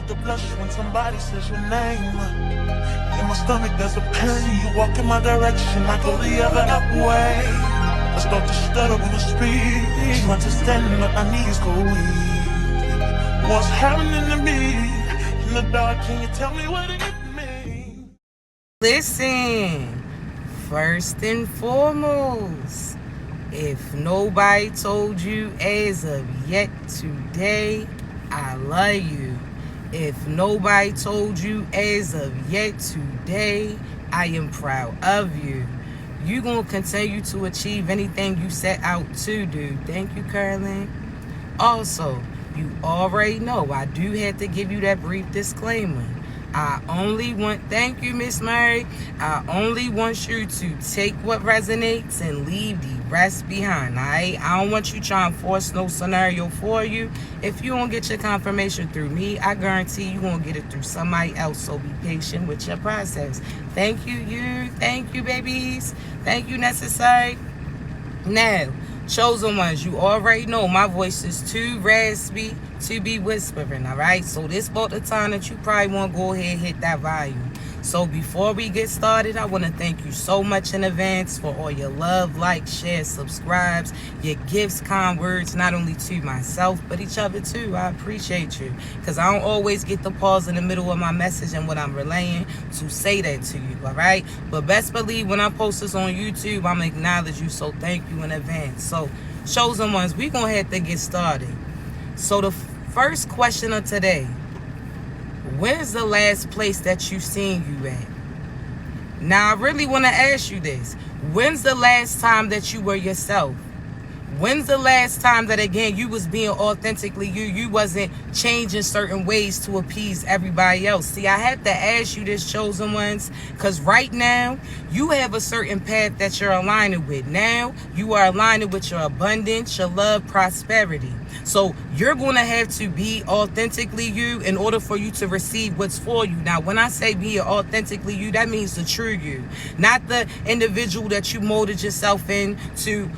start to blush when somebody says your name. In my stomach there's a pain. You walk in my direction, I go the other way. I start to stutter when I speak. Understanding that my knees go weak. What's happening to me? In the dark, can you tell me what it means? Listen, first and foremost, if nobody told you as of yet today, I love you. If nobody told you as of yet today, I am proud of you. You're going to continue to achieve anything you set out to do. Thank you, Carolyn. Also, you already know I do have to give you that brief disclaimer. Thank you, Miss Murray. I only want you to take what resonates and leave the rest behind, all right? I don't want you trying to force no scenario for you. If you don't get your confirmation through me, I guarantee you won't get it through somebody else, so be patient with your process. Thank you. Thank you, babies. Thank you, necessary. Now, chosen ones, you already know my voice is too raspy to be whispering, all right? So this about the time that you probably want to go ahead and hit that volume. So before we get started, I want to thank you so much in advance for all your love, likes, shares, subscribes, your gifts, kind words, not only to myself, but each other too. I appreciate you, because I don't always get the pause in the middle of my message and what I'm relaying to say that to you, all right? But best believe when I post this on YouTube, I'm going to acknowledge you, so thank you in advance. So, chosen ones, we're going to have to get started. So the first question of today: when's the last place that you seen you at? Now, I really want to ask you this. When's the last time that you were yourself? When's the last time that, again, you was being authentically you? You wasn't changing certain ways to appease everybody else. See, I have to ask you this, chosen ones, because right now, you have a certain path that you're aligning with. Now, you are aligning with your abundance, your love, prosperity. So you're going to have to be authentically you in order for you to receive what's for you. Now, when I say be authentically you, that means the true you, not the individual that you molded yourself in to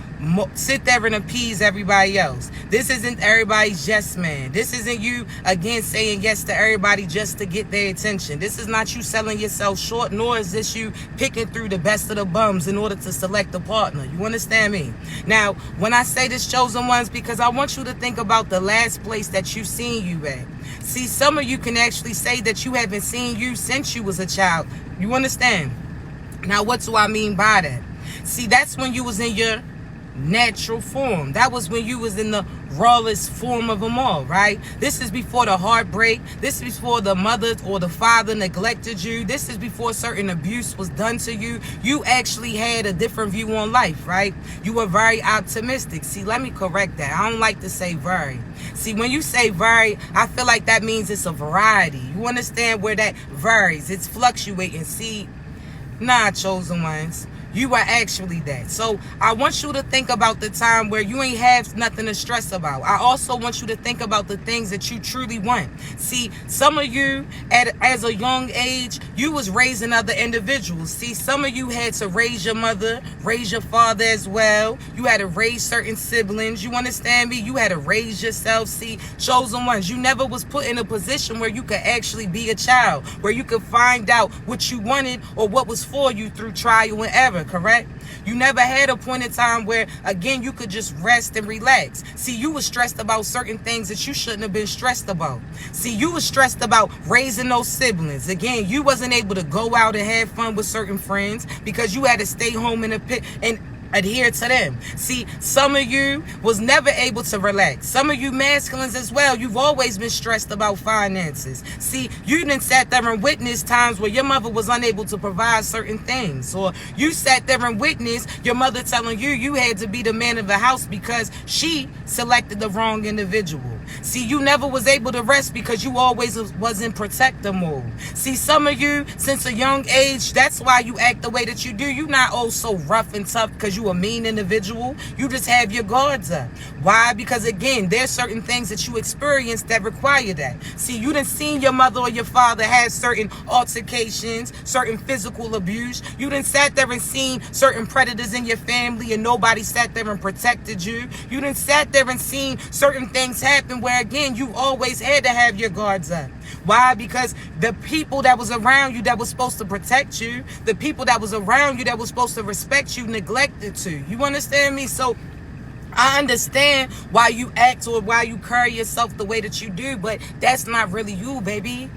sit there and appease everybody else. This isn't everybody's yes man. This isn't you, again, saying yes to everybody just to get their attention. This is not you selling yourself short, nor is this you picking through the best of the bums in order to select a partner. You understand me? Now, when I say this, chosen ones, because I want you to think about the last place that you seen you at. See, some of you can actually say that you haven't seen you since you was a child. You understand? Now, what do I mean by that? See, that's when you was in your natural form. That was when you was in the rawest form of them all, right? This is before the heartbreak. This is before the mother or the father neglected you. This is before certain abuse was done to you. You actually had a different view on life, right? You were very optimistic. See, let me correct that. I don't like to say very. See, when you say very, I feel like that means it's a variety. You understand where that varies? It's fluctuating. See, nah, chosen ones. You are actually that. So I want you to think about the time where you ain't have nothing to stress about. I also want you to think about the things that you truly want. See, some of you, as a young age, you was raising other individuals. See, some of you had to raise your mother, raise your father as well. You had to raise certain siblings. You understand me? You had to raise yourself. See, chosen ones, you never was put in a position where you could actually be a child, where you could find out what you wanted or what was for you through trial and error. Correct? You never had a point in time where, again, you could just rest and relax. See, you was stressed about certain things that you shouldn't have been stressed about. See, you was stressed about raising those siblings. Again, you wasn't able to go out and have fun with certain friends because you had to stay home in a pit and adhere to them. See, some of you was never able to relax. Some of you masculines as well, you've always been stressed about finances. See, you didn't sat there and witnessed times where your mother was unable to provide certain things, or you sat there and witnessed your mother telling you you had to be the man of the house because she selected the wrong individual. See, you never was able to rest because you always was in protector mode. See, some of you, since a young age, that's why you act the way that you do. You're not oh so rough and tough because you a mean individual. You just have your guards up. Why? Because, again, there's certain things that you experience that require that. See, you done seen your mother or your father have certain altercations, certain physical abuse. You done sat there and seen certain predators in your family and nobody sat there and protected you. You done sat there and seen certain things happen where, again, you always had to have your guards up. Why? Because the people that was around you that was supposed to protect you, the people that was around you that was supposed to respect you, neglected to. You understand me? So I understand why you act or why you carry yourself the way that you do, but that's not really you, baby.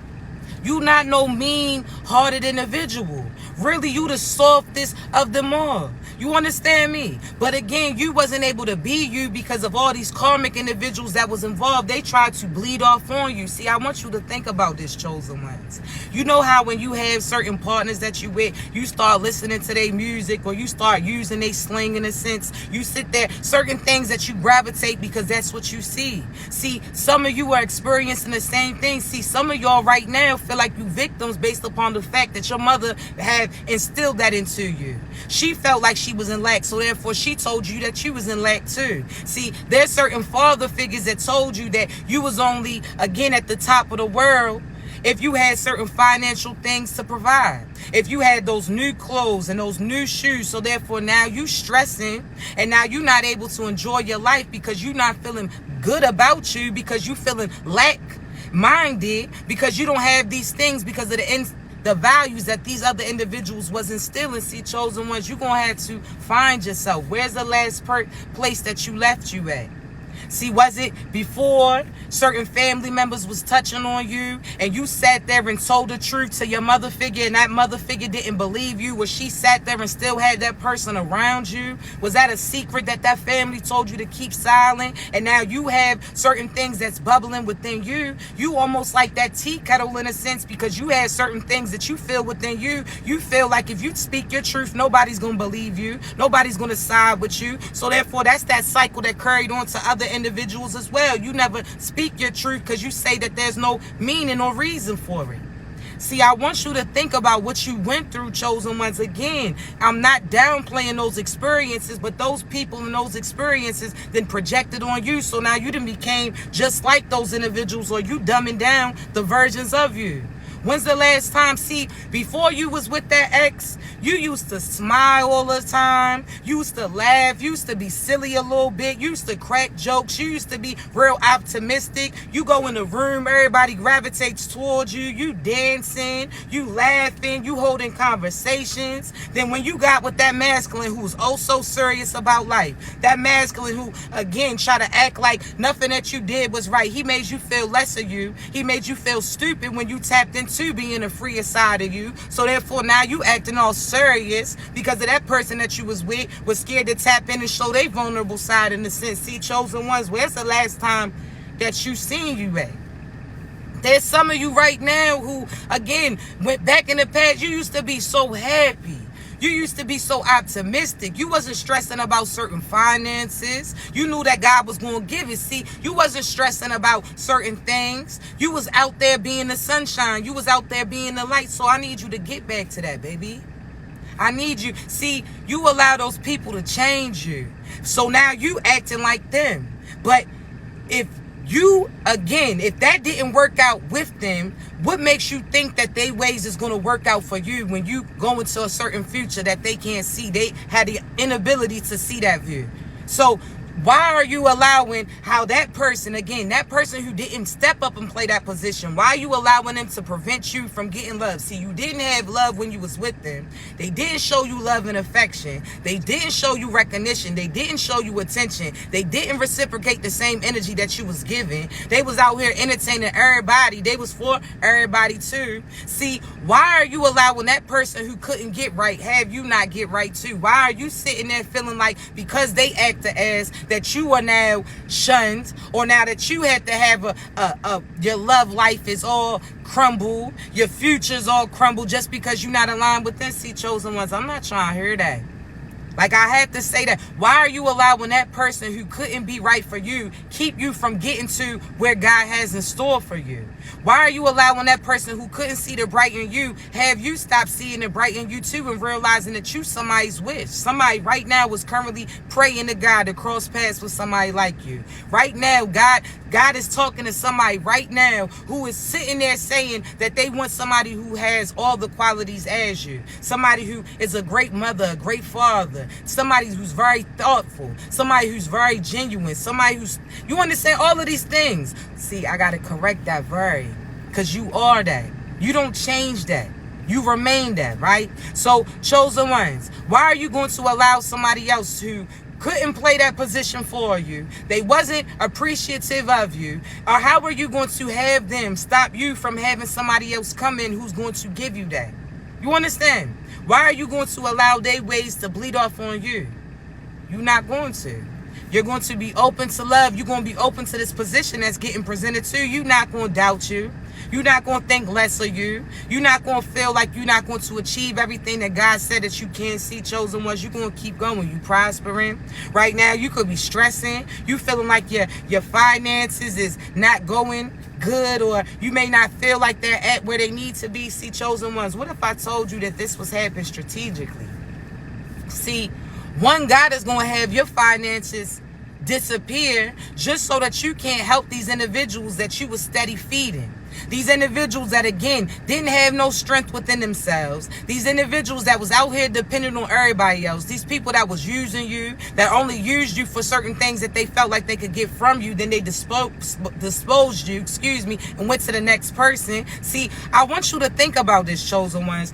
You not no mean-hearted individual. Really, you the softest of them all. You understand me? But again, you wasn't able to be you because of all these karmic individuals that was involved. They tried to bleed off on you. See, I want you to think about this, chosen ones. You know how when you have certain partners that you with, you start listening to their music or you start using their slang in a sense. You sit there, certain things that you gravitate because that's what you see. See, some of you are experiencing the same thing. See, some of y'all right now feel like you victims based upon the fact that your mother had instilled that into you. She felt like she was in lack, so therefore she told you that you was in lack too. See, there's certain father figures that told you that you was only, again, at the top of the world if you had certain financial things to provide. If you had those new clothes and those new shoes, so therefore now you stressing and now you're not able to enjoy your life because you're not feeling good about you, because you feeling lack minded, because you don't have these things because of the values that these other individuals was instilling. See, chosen ones, you're going to have to find yourself. Where's the last place that you left you at? See, was it before certain family members was touching on you and you sat there and told the truth to your mother figure and that mother figure didn't believe you, or she sat there and still had that person around you? Was that a secret that that family told you to keep silent? And now you have certain things that's bubbling within you. You almost like that tea kettle in a sense, because you had certain things that you feel within you. You feel like if you speak your truth, nobody's going to believe you. Nobody's going to side with you. So therefore, that's that cycle that carried on to other individuals as well. You never speak your truth because you say that there's no meaning or reason for it. See, I want you to think about what you went through, chosen ones. Again, I'm not downplaying those experiences, but those people and those experiences then projected on you. So now you done became just like those individuals, or you dumbing down the versions of you. When's the last time? See, before you was with that ex, you used to smile all the time. You used to laugh. You used to be silly a little bit. You used to crack jokes. You used to be real optimistic. You go in the room, everybody gravitates towards you. You dancing, you laughing, you holding conversations. Then when you got with that masculine who's oh so serious about life, that masculine who, again, try to act like nothing that you did was right. He made you feel less of you. He made you feel stupid when you tapped into being a freer side of you. So therefore now you acting all serious because of that person that you was with was scared to tap in and show their vulnerable side in the sense. See, chosen ones, where's the last time that you seen you at? There's some of you right now who, again, went back in the past. You used to be so happy. You used to be so optimistic. You wasn't stressing about certain finances. You knew that God was going to give it. See, you wasn't stressing about certain things. You was out there being the sunshine. You was out there being the light. So I need you to get back to that, baby. I need you. See, you allow those people to change you. So now you acting like them. But if you, again, if that didn't work out with them, what makes you think that their ways is going to work out for you when you go into a certain future that they can't see? They had the inability to see that view. So why are you allowing how that person, again, that person who didn't step up and play that position, why are you allowing them to prevent you from getting love? See, you didn't have love when you was with them. They didn't show you love and affection. They didn't show you recognition. They didn't show you attention. They didn't reciprocate the same energy that you was giving. They was out here entertaining everybody. They was for everybody too. See, why are you allowing that person who couldn't get right have you not get right too? Why are you sitting there feeling like because they act the ass that you are now shunned, or now that you have to have your love life is all crumbled, your future's all crumbled just because you're not aligned with them? See, chosen ones, I'm not trying to hear that. Like, I had to say that. Why are you allowing that person who couldn't be right for you keep you from getting to where God has in store for you? Why are you allowing that person who couldn't see the bright in you have you stop seeing the bright in you too and realizing that you somebody's wish? Somebody right now was currently praying to God to cross paths with somebody like you. Right now, God is talking to somebody right now who is sitting there saying that they want somebody who has all the qualities as you. Somebody who is a great mother, a great father. Somebody who's very thoughtful. Somebody who's very genuine. Somebody who's, you understand all of these things. See, I got to correct that very. because you are that. You don't change that. You remain that, right? So, chosen ones, why are you going to allow somebody else who couldn't play that position for you, they wasn't appreciative of you, or how are you going to have them stop you from having somebody else come in who's going to give you that? You understand? Why are you going to allow their ways to bleed off on you? You're not going to. You're going to be open to love. You're going to be open to this position that's getting presented to you. You're not going to doubt you. You're not going to think less of you. You're not going to feel like you're not going to achieve everything that God said that you can't see, chosen ones. You're going to keep going. You prospering. Right now, you could be stressing. You feeling like your finances is not going good, or you may not feel like they're at where they need to be. See, chosen ones, what if I told you that this was happening strategically? See, one, God is going to have your finances disappear just so that you can't help these individuals that you were steady feeding. These individuals that, again, didn't have no strength within themselves. These individuals that was out here depending on everybody else. These people that was using you, that only used you for certain things that they felt like they could get from you. Then they disposed you, and went to the next person. See, I want you to think about this, chosen ones.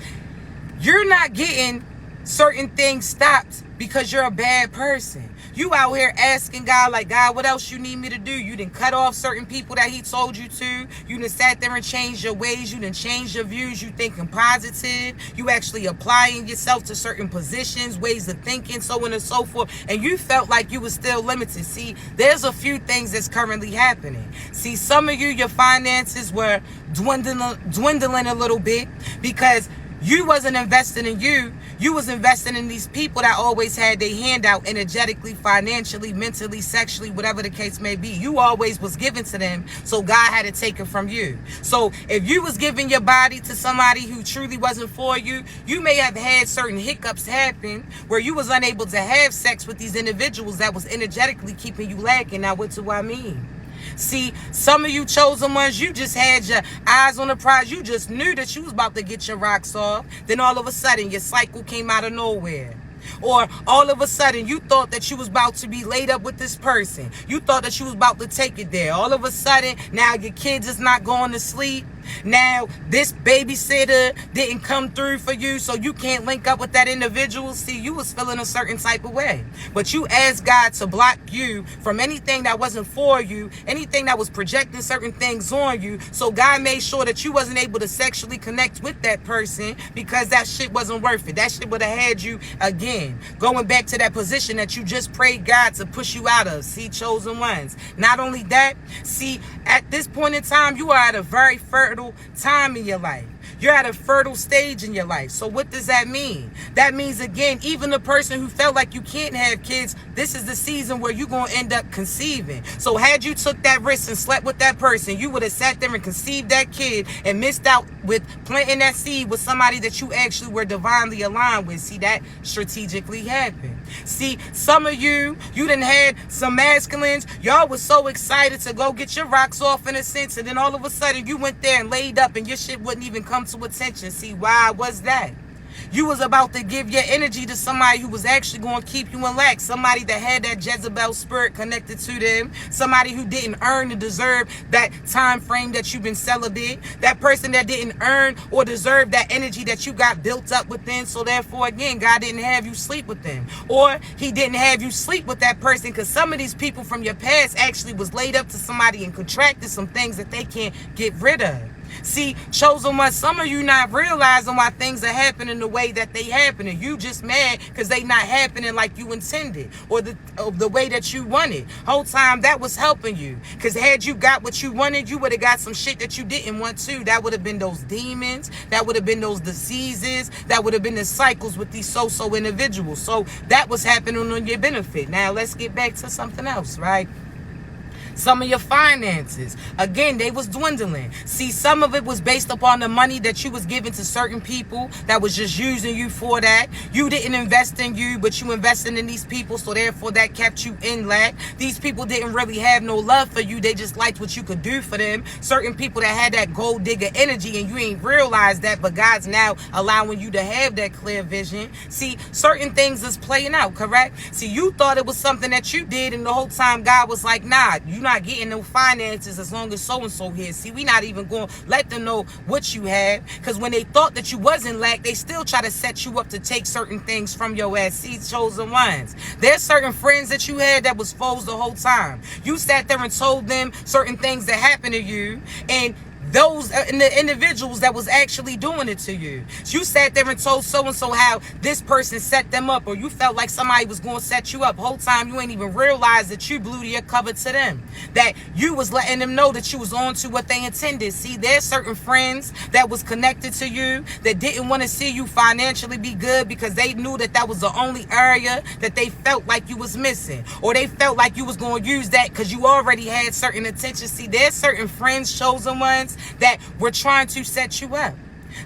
You're not getting certain things stopped because you're a bad person. You out here asking God, like, God, what else you need me to do? You done cut off certain people that he told you to. You done sat there and changed your ways. You done changed your views. You thinking positive. You actually applying yourself to certain positions, ways of thinking, so on and so forth. And you felt like you were still limited. See, there's a few things that's currently happening. See, some of you, your finances were dwindling a little bit because you wasn't investing in you. You was investing in these people that always had their hand out energetically, financially, mentally, sexually, whatever the case may be. You always was giving to them, so God had to take it from you. So if you was giving your body to somebody who truly wasn't for you, you may have had certain hiccups happen where you was unable to have sex with these individuals that was energetically keeping you lacking. Now, what do I mean? See, some of you chosen ones, you just had your eyes on the prize. You just knew that you was about to get your rocks off. Then all of a sudden, your cycle came out of nowhere. Or all of a sudden, you thought that you was about to be laid up with this person. You thought that you was about to take it there. All of a sudden, now your kids is not going to sleep. Now, this babysitter didn't come through for you, so you can't link up with that individual. See, you was feeling a certain type of way. But you asked God to block you from anything that wasn't for you, anything that was projecting certain things on you. So God made sure that you wasn't able to sexually connect with that person because that shit wasn't worth it. That shit would have had you, again, going back to that position that you just prayed God to push you out of. See, chosen ones. Not only that, see, at this point in time, you are at a very fertile time in your life. You're at a fertile stage in your life. So what does that mean? That means, again, even the person who felt like you can't have kids, this is the season where you're going to end up conceiving. So had you took that risk and slept with that person, you would have sat there and conceived that kid and missed out with planting that seed with somebody that you actually were divinely aligned with. See, that strategically happened. See, some of you done had some masculines. Y'all was so excited to go get your rocks off in a sense, and then all of a sudden you went there and laid up and your shit wouldn't even come to attention. See, why was that? You was about to give your energy to somebody who was actually going to keep you in lack. Somebody that had that Jezebel spirit connected to them. Somebody who didn't earn or deserve that time frame that you've been celibate. That person that didn't earn or deserve that energy that you got built up within. So therefore, again, God didn't have you sleep with them. Or he didn't have you sleep with that person because some of these people from your past actually was laid up to somebody and contracted some things that they can't get rid of. See, chosen one, some of you not realizing why things are happening the way that they happening. You just mad because they not happening like you intended or the way that you wanted. Whole time that was helping you. Because had you got what you wanted, you would have got some shit that you didn't want to. That would have been those demons. That would have been those diseases. That would have been the cycles with these so-so individuals. So that was happening on your benefit. Now let's get back to something else, right? Some of your finances, again, they was dwindling. See, some of it was based upon the money that you was giving to certain people that was just using you for that. You didn't invest in you, but you invested in these people, so therefore that kept you in lack. These people didn't really have no love for you. They just liked what you could do for them. Certain people that had that gold digger energy, and you ain't realized that, but God's now allowing you to have that clear vision. See, certain things is playing out, correct? See, you thought it was something that you did, and the whole time God was like, nah, you not getting no finances as long as so-and-so here. See, we not even going to let them know what you have, because when they thought that you wasn't lack, they still try to set you up to take certain things from your ass. See, chosen ones. There's certain friends that you had that was foes the whole time. You sat there and told them certain things that happened to you, and those the individuals that was actually doing it to you. You sat there and told so-and-so how this person set them up, or you felt like somebody was going to set you up. Whole time you ain't even realized that you blew your cover to them, that you was letting them know that you was on to what they intended. See, there's certain friends that was connected to you that didn't want to see you financially be good, because they knew that that was the only area that they felt like you was missing, or they felt like you was going to use that because you already had certain attention. See, there's certain friends, chosen ones, that were trying to set you up.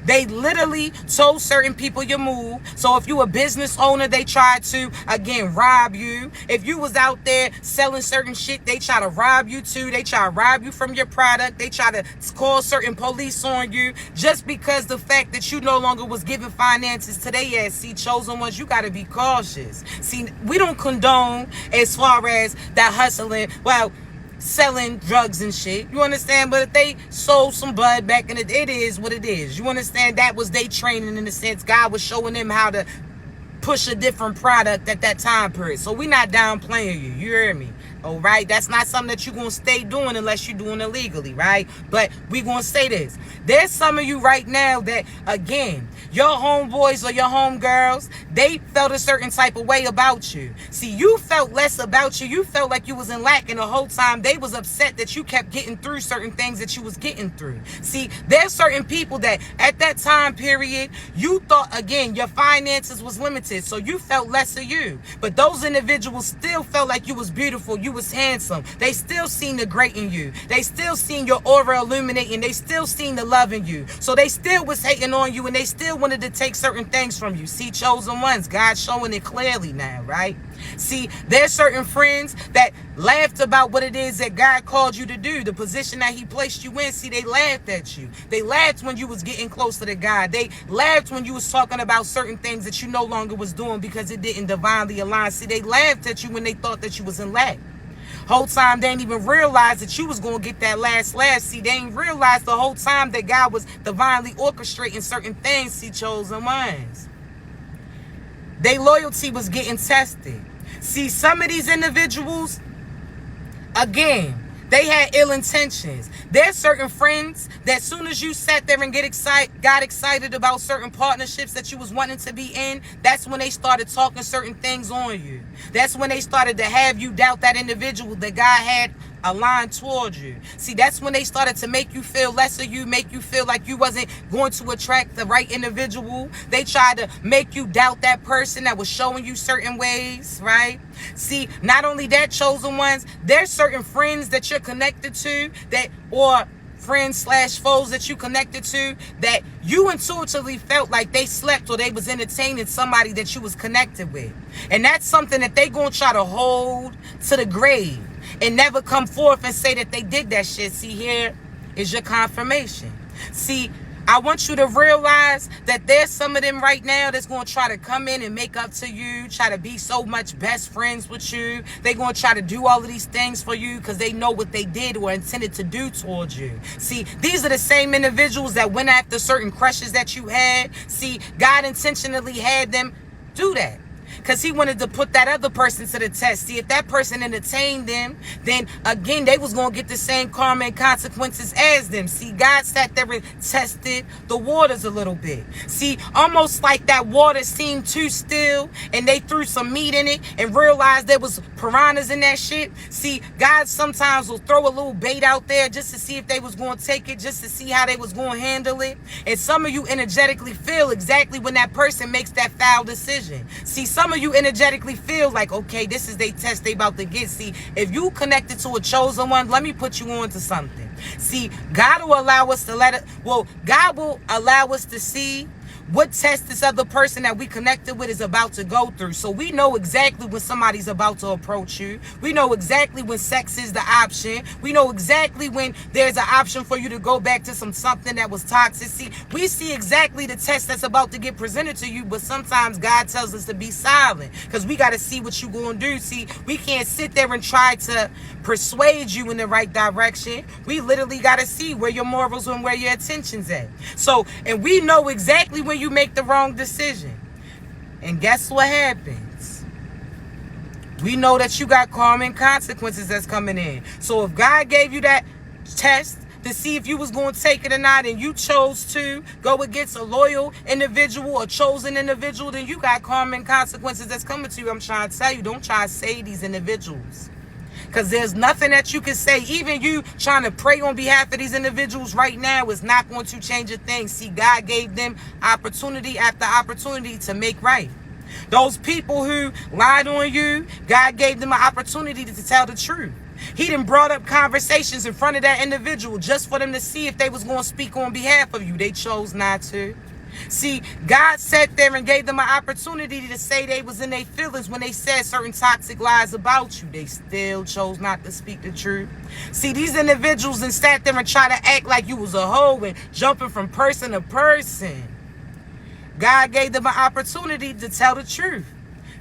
They literally told certain people your move. So if you a business owner, they tried to, again, rob you. If you was out there selling certain shit, they try to rob you too. They try to rob you from your product. They try to call certain police on you, just because the fact that you no longer was giving finances to their ass. See, chosen ones, you got to be cautious. See, we don't condone as far as that hustling. Well, selling drugs and shit, you understand? But if they sold some bud back in the day, it is what it is. You understand? That was they training, in a sense. God was showing them how to push a different product at that time period. So we not downplaying you. You hear me? All right? That's not something that you're going to stay doing unless you're doing it legally, right? But we going to say this. There's some of you right now that, again, your homeboys or your homegirls, they felt a certain type of way about you. See, you felt less about you. You felt like you was in lack, and the whole time they was upset that you kept getting through certain things that you was getting through. See, there's certain people that at that time period, you thought, again, your finances was limited, so you felt less of you. But those individuals still felt like you was beautiful, you was handsome. They still seen the great in you. They still seen your aura illuminating. They still seen the love in you. So they still was hating on you, and they still wanted to take certain things from you. See, chosen ones, God's showing it clearly now, right? See, there's certain friends that laughed about what it is that God called you to do, the position that he placed you in. See, they laughed at you. They laughed when you was getting closer to God. They laughed when you was talking about certain things that you no longer was doing because it didn't divinely align. See, they laughed at you when they thought that you was in lack. Whole time they didn't even realize that you was going to get that last laugh. See, they didn't realize the whole time that God was divinely orchestrating certain things. See, chosen ones, their loyalty was getting tested. See, some of these individuals, again, they had ill intentions. There's certain friends that as soon as you sat there and got excited about certain partnerships that you was wanting to be in, that's when they started talking certain things on you. That's when they started to have you doubt that individual that God had aligned towards you. See, that's when they started to make you feel less of you, make you feel like you wasn't going to attract the right individual. They tried to make you doubt that person that was showing you certain ways, right? See, not only that, chosen ones, there's certain friends that you're connected to, that, or friends / foes that you connected to, that you intuitively felt like they slept or they was entertaining somebody that you was connected with. And that's something that they gonna try to hold to the grave and never come forth and say that they did that shit. See, here is your confirmation. See, I want you to realize that there's some of them right now that's going to try to come in and make up to you, try to be so much best friends with you. They're going to try to do all of these things for you because they know what they did or intended to do towards you. See, these are the same individuals that went after certain crushes that you had. See, God intentionally had them do that because he wanted to put that other person to the test. See, if that person entertained them, then again, they was going to get the same karma and consequences as them. See, God sat there and tested the waters a little bit. See, almost like that water seemed too still and they threw some meat in it and realized there was piranhas in that shit. See, God sometimes will throw a little bait out there just to see if they was going to take it, just to see how they was going to handle it. And some of you energetically feel exactly when that person makes that foul decision. See, some of you energetically feel like, okay, this is their test they about to get. See, if you connected to a chosen one, let me put you on to something. See, God will allow us to God will allow us to see what test this other person that we connected with is about to go through. So we know exactly when somebody's about to approach you. We know exactly when sex is the option. We know exactly when there's an option for you to go back to something that was toxic. See, we see exactly the test that's about to get presented to you, but sometimes God tells us to be silent because we got to see what you're going to do. See, we can't sit there and try to persuade you in the right direction. We literally got to see where your morals and where your attention's at. So, and we know exactly when you make the wrong decision. And guess what happens? We know that you got karma and consequences that's coming in. So if God gave you that test to see if you was going to take it or not, and you chose to go against a loyal individual, a chosen individual, then you got karma and consequences that's coming to you. I'm trying to tell you, don't try to save these individuals. Because there's nothing that you can say. Even you trying to pray on behalf of these individuals right now is not going to change a thing. See, God gave them opportunity after opportunity to make right. Those people who lied on you, God gave them an opportunity to tell the truth. He done brought up conversations in front of that individual just for them to see if they was going to speak on behalf of you. They chose not to. See, God sat there and gave them an opportunity to say they was in their feelings when they said certain toxic lies about you. They still chose not to speak the truth. See, these individuals and sat there and tried to act like you was a hoe and jumping from person to person. God gave them an opportunity to tell the truth.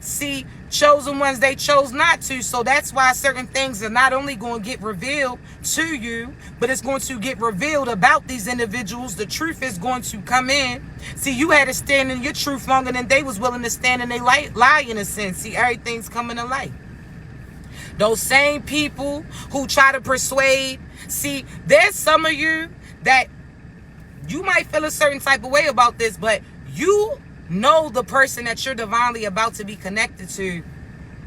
See, chosen ones, they chose not to. So that's why certain things are not only going to get revealed to you, but it's going to get revealed about these individuals. The truth is going to come in. See, you had to stand in your truth longer than they was willing to stand in their lie in a sense. See, everything's coming to light. Those same people who try to persuade. See, there's some of you that you might feel a certain type of way about this, but you know the person that you're divinely about to be connected to,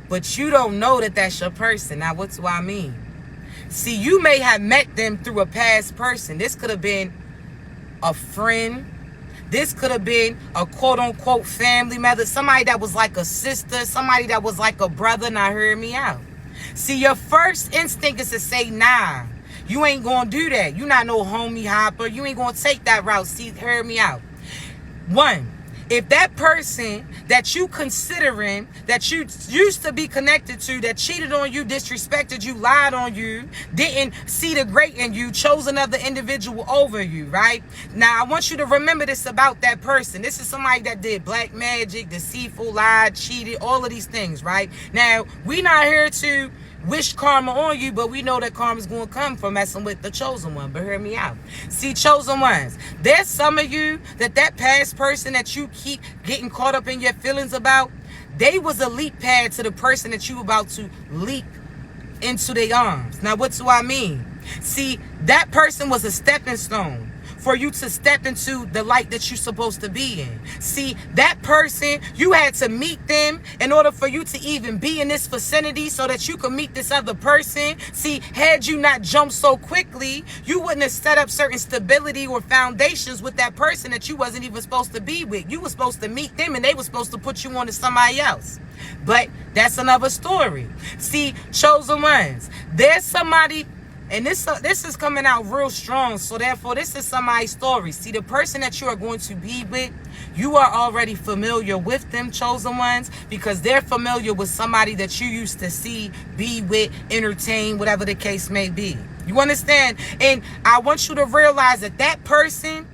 but you don't know that that's your person. Now, what do I mean? See, you may have met them through a past person. This could have been a friend. This could have been a quote-unquote family member, somebody that was like a sister, somebody that was like a brother. Now, hear me out. See, your first instinct is to say, nah, you ain't going to do that. You not no homie hopper. You ain't going to take that route. See, hear me out. One, if that person that you considering, that you used to be connected to, that cheated on you, disrespected you, lied on you, didn't see the great in you, chose another individual over you, right? Now, I want you to remember this about that person. This is somebody that did black magic, deceitful, lied, cheated, all of these things, right? Now, we not here to wish karma on you, but we know that karma's going to come from messing with the chosen one. But hear me out. See, chosen ones, there's some of you that past person that you keep getting caught up in your feelings about, they was a leap pad to the person that you about to leap into their arms. Now, what do I mean? See, that person was a stepping stone for you to step into the light that you're supposed to be in. See, that person, you had to meet them in order for you to even be in this vicinity so that you could meet this other person. See, had you not jumped so quickly, you wouldn't have set up certain stability or foundations with that person that you wasn't even supposed to be with. You were supposed to meet them and they were supposed to put you on to somebody else. But that's another story. See, chosen ones, there's somebody. And this is coming out real strong. So therefore, this is somebody's story. See, the person that you are going to be with, you are already familiar with them, chosen ones, because they're familiar with somebody that you used to see, be with, entertain, whatever the case may be. You understand? And I want you to realize that that person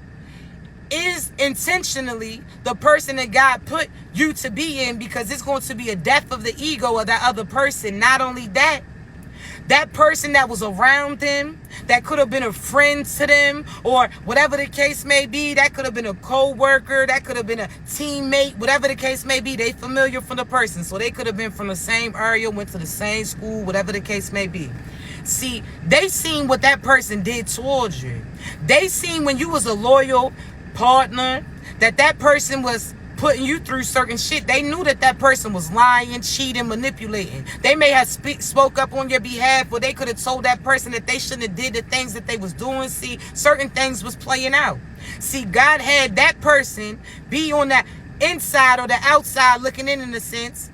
is intentionally the person that God put you to be in, because it's going to be a death of the ego of that other person. Not only that, that person that was around them, that could have been a friend to them, or whatever the case may be, that could have been a co-worker, that could have been a teammate, whatever the case may be, they familiar from the person. So they could have been from the same area, went to the same school, whatever the case may be. See, they seen what that person did towards you. They seen when you was a loyal partner, that person was putting you through certain shit. They knew that person was lying, cheating, manipulating. They may have spoke up on your behalf, or they could have told that person that they shouldn't have did the things that they was doing. See, certain things was playing out. See, God had that person be on that inside or the outside looking in a sense,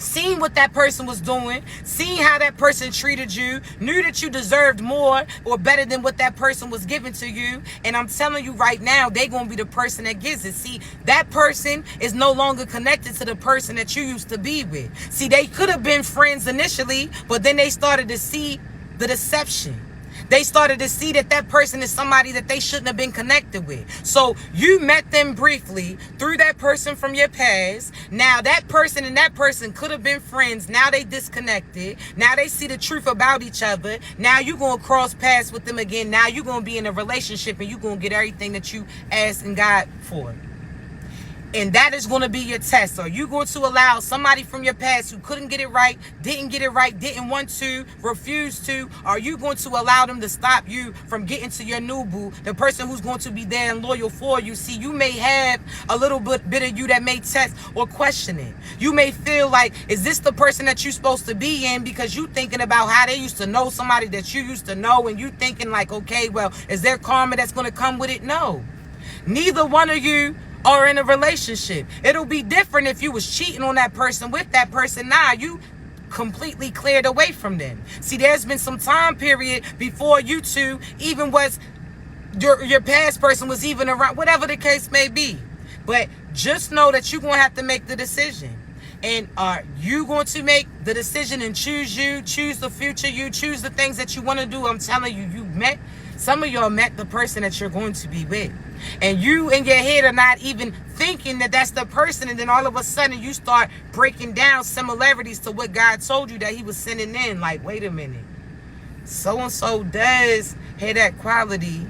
Seen what that person was doing, seen how that person treated you, knew that you deserved more or better than what that person was giving to you. And I'm telling you right now, they going to be the person that gives it. See, that person is no longer connected to the person that you used to be with. See, they could have been friends initially, but then they started to see the deception. They started to see that that person is somebody that they shouldn't have been connected with. So you met them briefly through that person from your past. Now that person and that person could have been friends. Now they disconnected. Now they see the truth about each other. Now you're going to cross paths with them again. Now you're going to be in a relationship and you're going to get everything that you asked in God for. And that is going to be your test. Are you going to allow somebody from your past who couldn't get it right, didn't want to, refused to? Are you going to allow them to stop you from getting to your new boo, the person who's going to be there and loyal for you? See, you may have a little bit of you that may test or question it. You may feel like, is this the person that you're supposed to be in? Because you thinking about how they used to know somebody that you used to know, and you thinking like, okay, well, is there karma that's going to come with it? No. Neither one of you are in a relationship. It'll be different if you was cheating on that person with that person. Now you completely cleared away from them. See, there's been some time period before you two even was, your past person was even around, whatever the case may be. But just know that you're going to have to make the decision. And are you going to make the decision and choose you, choose the future you, choose the things that you want to do? I'm telling you, some of y'all met the person that you're going to be with. And you in your head are not even thinking that that's the person. And then all of a sudden you start breaking down similarities to what God told you that he was sending in. Like, wait a minute. So-and-so does have that quality.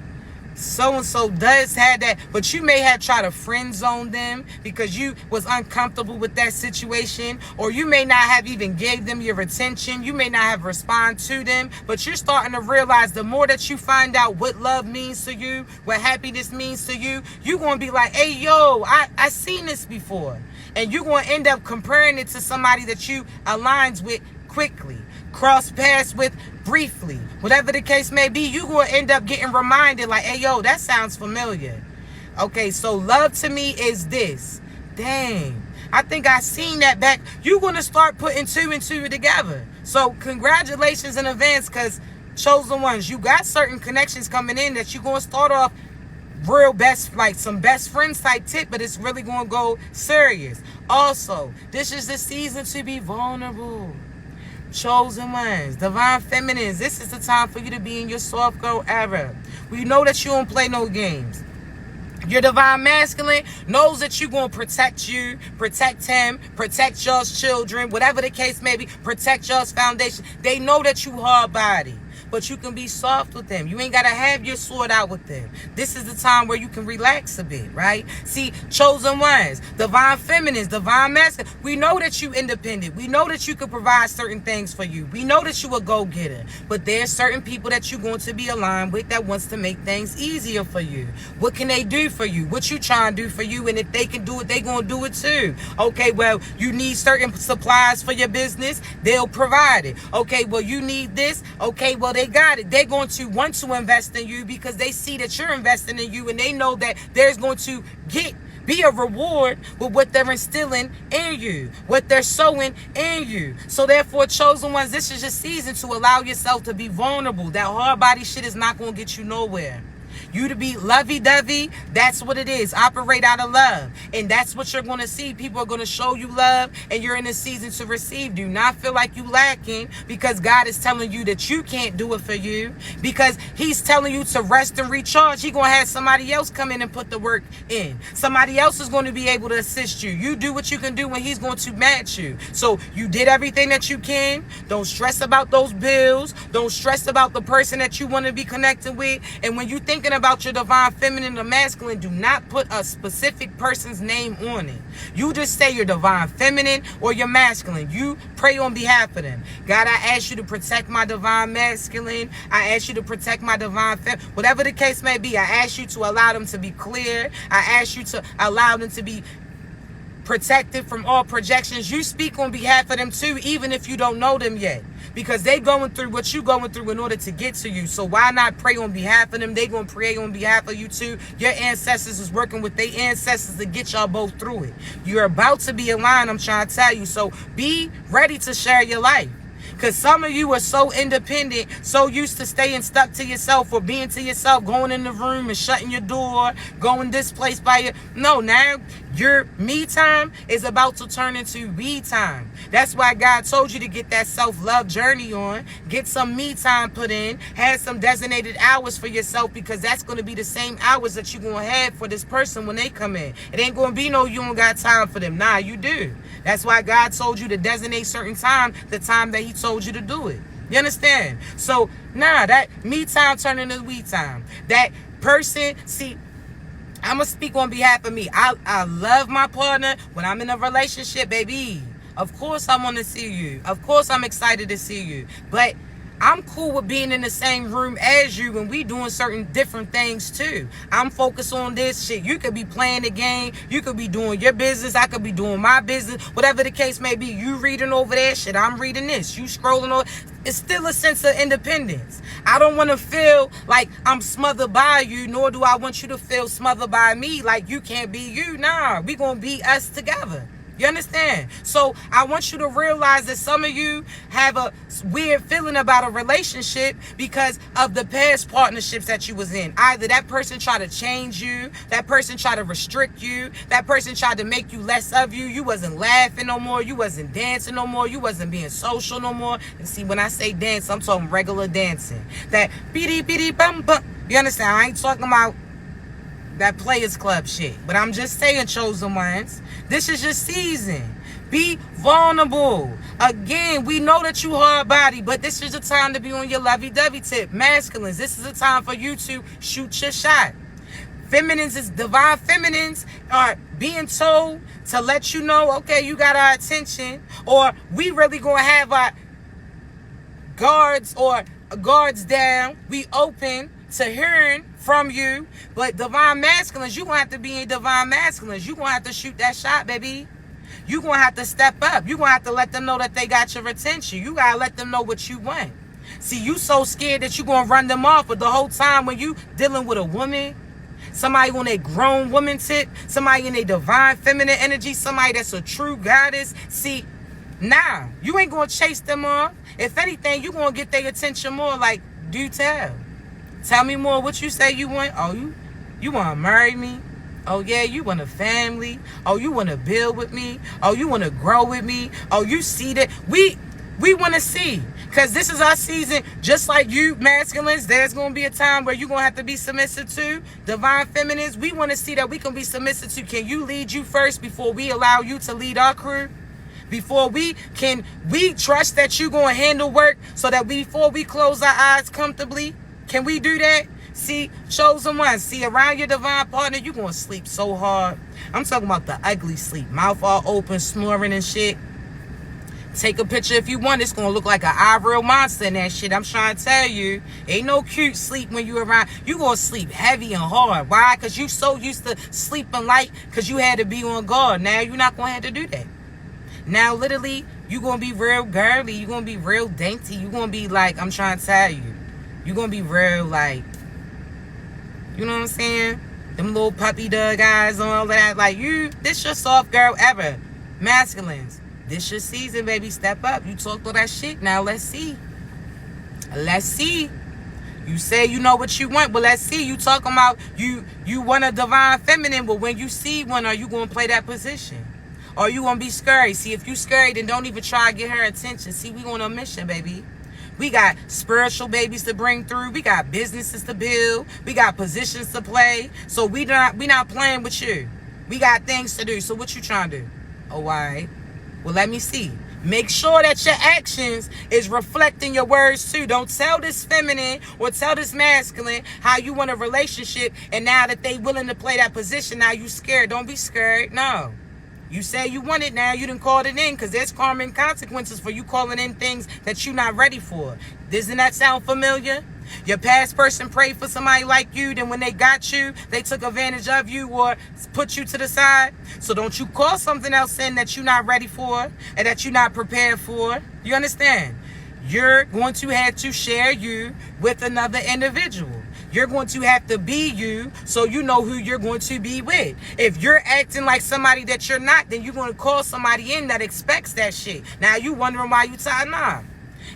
So-and-so does have that. But you may have tried to friend zone them because you was uncomfortable with that situation. Or you may not have even gave them your attention. You may not have responded to them. But you're starting to realize the more that you find out what love means to you, what happiness means to you, you're going to be like, hey, yo, I seen this before. And you're going to end up comparing it to somebody that you aligns with quickly, cross paths with briefly, whatever the case may be. You're going to end up getting reminded like, hey, yo, that sounds familiar. Okay, so love to me is this. Dang, I think I seen that back. You're going to start putting two and two together. So congratulations in advance, because chosen ones, you got certain connections coming in that you're going to start off real best, like some best friends type tip, but it's really going to go serious. Also, this is the season to be vulnerable. Chosen ones, divine feminines, this is the time for you to be in your soft girl era. We know that you don't play no games. Your divine masculine knows that you're going to protect you, protect him, protect y'all's children, whatever the case may be, protect y'all's foundation. They know that you hard body, but you can be soft with them. You ain't got to have your sword out with them. This is the time where you can relax a bit, right? See, chosen ones, divine feminines, divine masculine, we know that you independent. We know that you can provide certain things for you. We know that you a go-getter, but there's certain people that you're going to be aligned with that wants to make things easier for you. What can they do for you? What you trying to do for you? And if they can do it, they going to do it too. Okay, well, you need certain supplies for your business, they'll provide it. Okay, well, you need this. Okay, well, they got it. They're going to want to invest in you because they see that you're investing in you, and they know that there's going to be a reward with what they're instilling in you, what they're sowing in you. So therefore, chosen ones, this is your season to allow yourself to be vulnerable. That hard body shit is not going to get you nowhere. You to be lovey-dovey, that's what it is. Operate out of love. And that's what you're going to see. People are going to show you love, and you're in a season to receive. Do not feel like you lacking, because God is telling you that you can't do it for you, because he's telling you to rest and recharge. He's going to have somebody else come in and put the work in. Somebody else is going to be able to assist you. You do what you can do when he's going to match you. So you did everything that you can. Don't stress about those bills. Don't stress about the person that you want to be connected with. And when you thinking about your divine feminine or masculine, do not put a specific person's name on it. You just say your divine feminine or your masculine. You pray on behalf of them. God, I ask you to protect my divine masculine. I ask you to protect my divine feminine. Whatever the case may be, I ask you to allow them to be clear. I ask you to allow them to be protected from all projections. You speak on behalf of them too, even if you don't know them yet, because they going through what you going through in order to get to you. So why not pray on behalf of them? They gonna pray on behalf of you too. Your ancestors is working with their ancestors to get y'all both through it. You're about to be aligned, I'm trying to tell you. So be ready to share your life. Because some of you are so independent, so used to staying stuck to yourself or being to yourself, going in the room and shutting your door, going this place by your... No, now your me time is about to turn into we time. That's why God told you to get that self-love journey on. Get some me time put in. Have some designated hours for yourself, because that's going to be the same hours that you're going to have for this person when they come in. It ain't going to be no you don't got time for them. Nah, you do. That's why God told you to designate certain time, the time that he told you to do it. You understand? So, nah, that me time turn into we time. That person, see, I'm going to speak on behalf of me. I love my partner when I'm in a relationship, baby. Of course I want to see you. Of course I'm excited to see you. But I'm cool with being in the same room as you when we doing certain different things too. I'm focused on this shit. You could be playing the game. You could be doing your business. I could be doing my business. Whatever the case may be. You reading over that shit. I'm reading this. You scrolling over. It's still a sense of independence. I don't want to feel like I'm smothered by you, nor do I want you to feel smothered by me like you can't be you. Nah, we gonna be us together. You understand? So I want you to realize that some of you have a weird feeling about a relationship because of the past partnerships that you was in. Either that person tried to change you, that person tried to restrict you, that person tried to make you less of you. You wasn't laughing no more. You wasn't dancing no more. You wasn't being social no more. And see, when I say dance, I'm talking regular dancing. That beady bum bum. You understand? I ain't talking about that Players Club shit. But I'm just saying, chosen ones, this is your season. Be vulnerable. Again, we know that you hard body, but this is the time to be on your lovey-dovey tip. Masculines, this is the time for you to shoot your shot. Feminines, is divine feminines are being told to let you know, okay, you got our attention, or we really gonna have our guards down. We open to hearing from you. But divine masculines, you gonna have to be in divine masculines. You gonna have to shoot that shot, baby. You gonna have to step up. You gonna have to let them know that they got your attention. You gotta let them know what you want. See, you so scared that you gonna run them off, but the whole time when you dealing with a woman, somebody on a grown woman tip, somebody in a divine feminine energy, somebody that's a true goddess, see, nah, you ain't gonna chase them off. If anything, you gonna get their attention more. Like, do tell. Tell me more. What you say you want? Oh, you want to marry me? Oh, yeah, you want a family? Oh, you want to build with me? Oh, you want to grow with me? Oh, you see that? We want to see. Because this is our season. Just like you, masculines, there's going to be a time where you're going to have to be submissive to. Divine feminines, we want to see that we can be submissive to. Can you lead you first before we allow you to lead our crew? Before we trust that you're going to handle work so that before we close our eyes comfortably? Can we do that? See, chosen one. See, around your divine partner, you're going to sleep so hard. I'm talking about the ugly sleep. Mouth all open, snoring and shit. Take a picture if you want. It's going to look like an ivory monster in that shit. I'm trying to tell you. Ain't no cute sleep when you around. You going to sleep heavy and hard. Why? Because you so used to sleeping light because you had to be on guard. Now you're not going to have to do that. Now, literally, you're going to be real girly. You're going to be real dainty. You're going to be like, I'm trying to tell you. You're going to be real, like, you know what I'm saying? Them little puppy dog eyes and all that. Like, this your soft girl ever. Masculines, this your season, baby. Step up. You talked all that shit. Now, let's see. Let's see. You say you know what you want, but let's see. You talking about you want a divine feminine, but when you see one, are you going to play that position? Or are you going to be scary? See, if you scary, then don't even try to get her attention. See, we on a mission, baby. We got spiritual babies to bring through. We got businesses to build. We got positions to play. So we not playing with you. We got things to do. So what you trying to do? Oh, all right. Well, let me see. Make sure that your actions is reflecting your words too. Don't tell this feminine or tell this masculine how you want a relationship, and now that they willing to play that position, now you scared. Don't be scared. No. You say you want it now, you done called it in, because there's karma and consequences for you calling in things that you're not ready for. Doesn't that sound familiar? Your past person prayed for somebody like you, then when they got you, they took advantage of you or put you to the side. So don't you call something else in that you're not ready for and that you're not prepared for. You understand? You're going to have to share you with another individual. You're going to have to be you so you know who you're going to be with. If you're acting like somebody that you're not, then you're going to call somebody in that expects that shit. Now you wondering why you tired? Nah.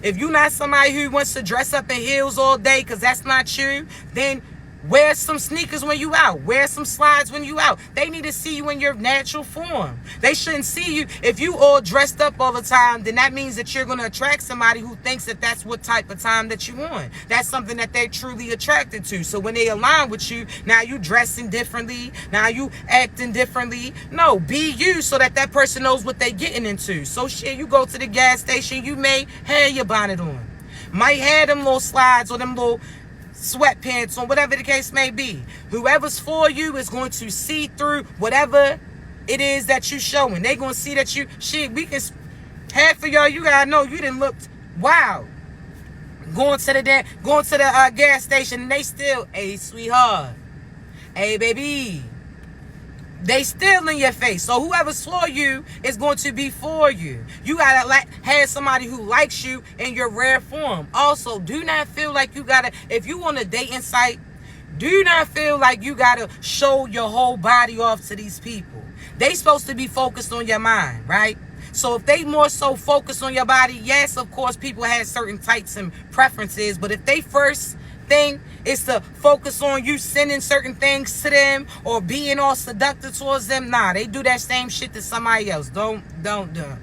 If you're not somebody who wants to dress up in heels all day because that's not you, then wear some sneakers when you out. Wear some slides when you out. They need to see you in your natural form. They shouldn't see you. If you all dressed up all the time, then that means that you're going to attract somebody who thinks that that's what type of time that you want. That's something that they're truly attracted to. So when they align with you, now you dressing differently. Now you acting differently. No, be you so that that person knows what they're getting into. So shit, you go to the gas station, you may have your bonnet on. Might have them little slides or them little sweatpants or whatever the case may be. Whoever's for you is going to see through whatever it is that you showing. They going to see that you, shit, we can, half of y'all, you gotta know you done looked wild. Going to the gas station and they still, hey, sweetheart, hey, baby. They still in your face. So whoever's for you is going to be for you. You gotta have somebody who likes you in your rare form. Also, do not feel like you gotta, if you on a dating site, do not feel like you gotta show your whole body off to these people. They supposed to be focused on your mind, right? So if they more so focus on your body, yes, of course, people have certain types and preferences. But if they first thing is to focus on you sending certain things to them or being all seductive towards them, nah, they do that same shit to somebody else. Don't do it.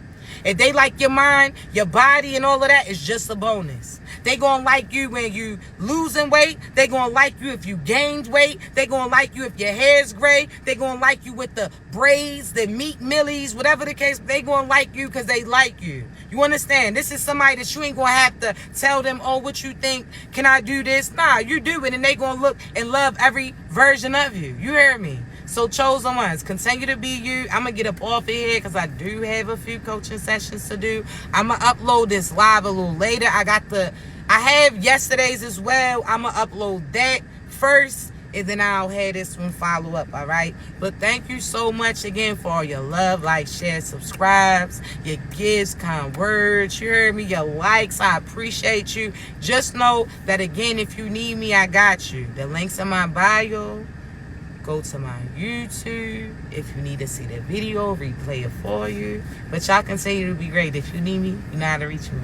If they like your mind, your body, and all of that, is just a bonus. They gonna like you when you losing weight. They gonna like you if you gained weight. They gonna like you if your hair's gray. They gonna like you with the braids, the meat millies, whatever the case. They gonna like you because they like you. You understand? This is somebody that you ain't gonna have to tell them, oh, what you think? Can I do this? Nah, you do it, and they gonna look and love every version of you. You hear me? So chosen ones, continue to be you. I'm going to get up off of here because I do have a few coaching sessions to do. I'm going to upload this live a little later. I have yesterday's as well. I'm going to upload that first, and then I'll have this one follow up, all right? But thank you so much again for all your love, like, share, subscribes, your gifts, kind words. You heard me, your likes. I appreciate you. Just know that, again, if you need me, I got you. The link's in my bio. Go to my YouTube if you need to see the video, replay it for you. But y'all continue to be great. If you need me, you know how to reach me.